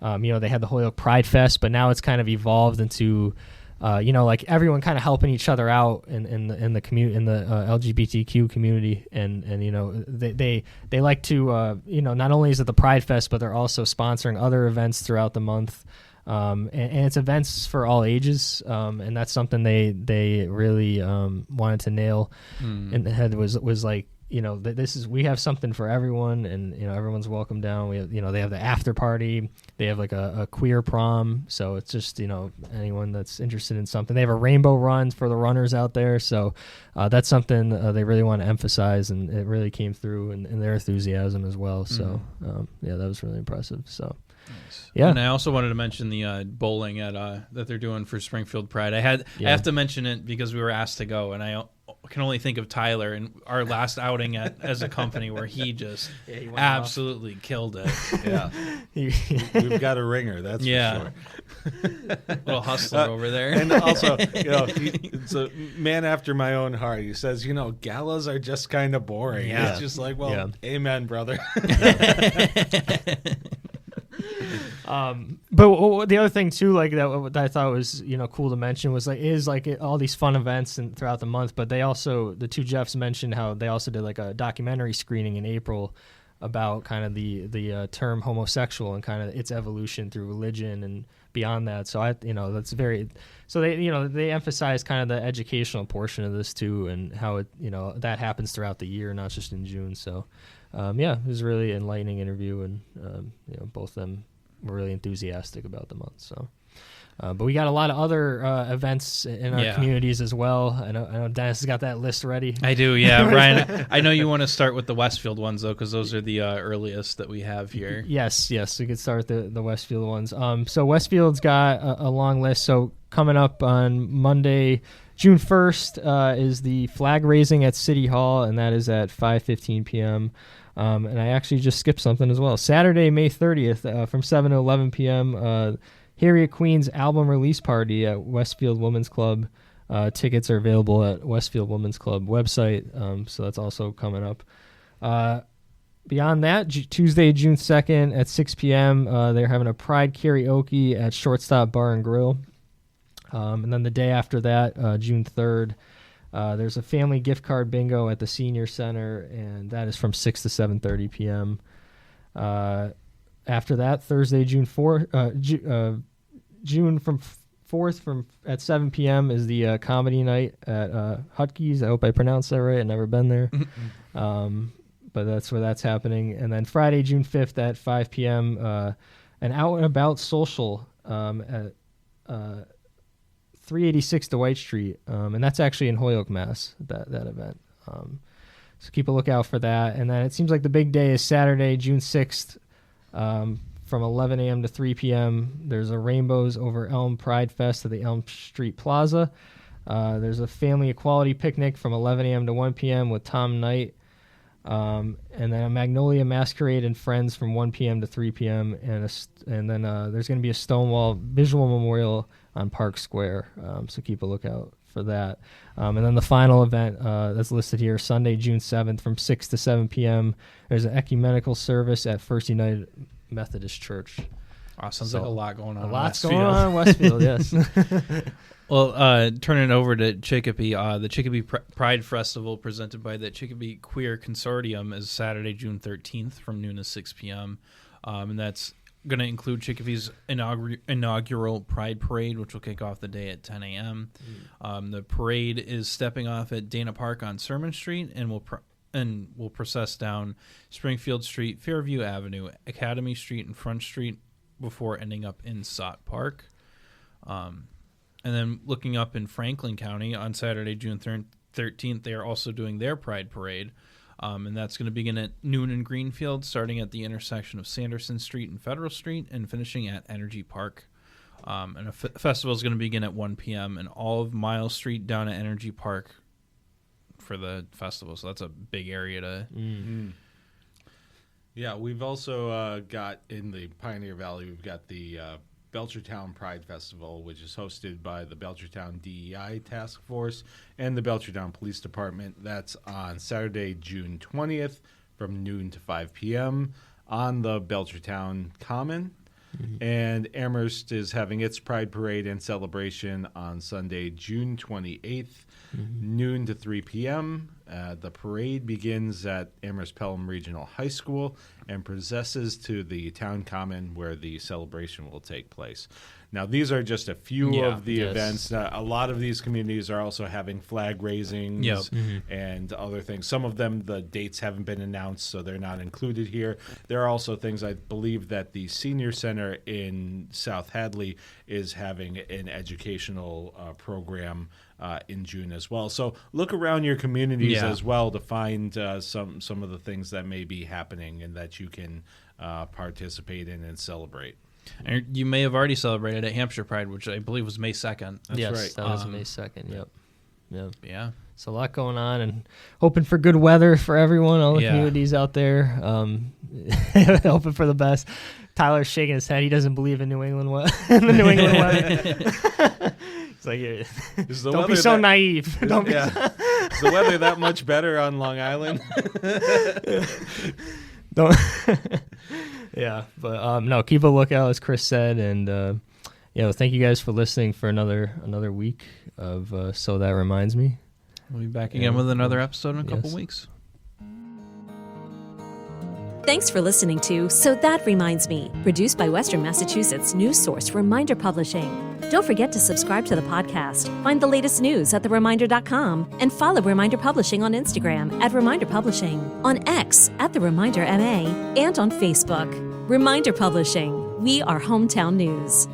they had the Holyoke Pride Fest, but now it's kind of evolved into like everyone kind of helping each other out in the community, in the LGBTQ community, and they like to not only is it the Pride Fest, but they're also sponsoring other events throughout the month, and it's events for all ages, and that's something they really wanted to nail in the head was like, we have something for everyone, and everyone's welcome down. We have, they have the after party, they have like a queer prom, so it's just anyone that's interested in something. They have a rainbow run for the runners out there, so that's something they really want to emphasize, and it really came through in their enthusiasm as well. So that was really impressive. So. Nice. Yeah, and I also wanted to mention the bowling at that they're doing for Springfield Pride. I have to mention it because we were asked to go, and I can only think of Tyler and our last outing as a company where he just he absolutely killed it. Yeah, we've got a ringer. That's for sure. Little hustler over there, and also it's a man after my own heart. He says, galas are just kind of boring. Yeah, it's just like, amen, brother. But the other thing too, like that I thought was cool to mention was all these fun events and throughout the month. But they also, the two Jeffs mentioned how they also did like a documentary screening in April about kind of the term homosexual and kind of its evolution through religion and beyond that. So that's very, so they emphasize kind of the educational portion of this too, and how it that happens throughout the year, not just in June. So it was a really enlightening interview, and both of them were really enthusiastic about the month. So, but we got a lot of other events in our communities as well. I know Dennis has got that list ready. I do, yeah. Brian, I know you want to start with the Westfield ones though, because those are the earliest that we have here. Yes, we could start with the Westfield ones. So Westfield's got a long list. So coming up on Monday, June 1st, is the flag raising at City Hall, and that is at 5:15 p.m. And I actually just skipped something as well. Saturday, May 30th, from 7 to 11 p.m., Harriet Queen's album release party at Westfield Women's Club. Tickets are available at Westfield Women's Club website, so that's also coming up. Beyond that, Tuesday, June 2nd at 6 p.m., they're having a Pride karaoke at Shortstop Bar and Grill. And then the day after that, June 3rd, there's a family gift card bingo at the Senior Center, and that is from 6 to 7:30 p.m. After that, Thursday, June 4th, June 4th at 7 p.m. is the comedy night at Hutke's. I hope I pronounced that right. I've never been there. But that's where that's happening. And then Friday, June 5th at 5 p.m., an out and about social at 386 Dwight Street, and that's actually in Holyoke, Mass. That event. So keep a lookout for that. And then it seems like the big day is Saturday, June 6th, from 11 a.m. to 3 p.m. There's a Rainbows Over Elm Pride Fest at the Elm Street Plaza. There's a family equality picnic from 11 a.m. to 1 p.m. with Tom Knight. And then a Magnolia Masquerade and Friends from 1 p.m. to 3 p.m. And then there's going to be a Stonewall visual memorial on Park Square. So keep a lookout for that. And then the final event that's listed here, Sunday, June 7th from 6 to 7 p.m. There's an ecumenical service at First United Methodist Church. Sounds like a lot going on. A lot's going on in Westfield, yes. Well, turning it over to Chicopee, the Chicopee Pride Festival presented by the Chicopee Queer Consortium is Saturday, June 13th from noon to 6 p.m. And that's going to include Chicopee's inaugural Pride Parade, which will kick off the day at 10 a.m. The parade is stepping off at Dana Park on Sermon Street and will process down Springfield Street, Fairview Avenue, Academy Street, and Front Street before ending up in Sot Park. And then looking up in Franklin County on Saturday, June 13th, they are also doing their Pride Parade. And that's going to begin at noon in Greenfield, starting at the intersection of Sanderson Street and Federal Street and finishing at Energy Park. And a festival is going to begin at 1 p.m. and all of Miles Street down at Energy Park for the festival. So that's a big area to... Mm-hmm. Yeah, we've also got in the Pioneer Valley, we've got the Belchertown Pride Festival, which is hosted by the Belchertown DEI Task Force and the Belchertown Police Department. That's on Saturday, June 20th from noon to 5 p.m. on the Belchertown Common. And Amherst is having its Pride Parade and celebration on Sunday, June 28th, noon to 3 p.m. The parade begins at Amherst Pelham Regional High School and processes to the town common where the celebration will take place. Now, these are just a few of the events. A lot of these communities are also having flag raisings and other things. Some of them, the dates haven't been announced, so they're not included here. There are also things, I believe, that the Senior Center in South Hadley is having an educational program in June as well. So look around your communities as well to find some of the things that may be happening and that you can participate in and celebrate. And you may have already celebrated at Hampshire Pride, which I believe was May 2nd. That's right. That was May 2nd. Yep. Yeah. So a lot going on, and hoping for good weather for everyone, all the communities out there. Hoping for the best. Tyler's shaking his head. He doesn't believe in New England weather. It's like, don't be so naive. Don't be. Is the weather that much better on Long Island? Don't. Yeah, but no, keep a lookout, as Chris said, and thank you guys for listening for another week of So That Reminds Me. We'll be back again with another episode in a couple weeks. Thanks for listening to So That Reminds Me, produced by Western Massachusetts news source Reminder Publishing. Don't forget to subscribe to the podcast, find the latest news at thereminder.com, and follow Reminder Publishing on Instagram at Reminder Publishing, on X at The Reminder MA, and on Facebook. Reminder Publishing, we are hometown news.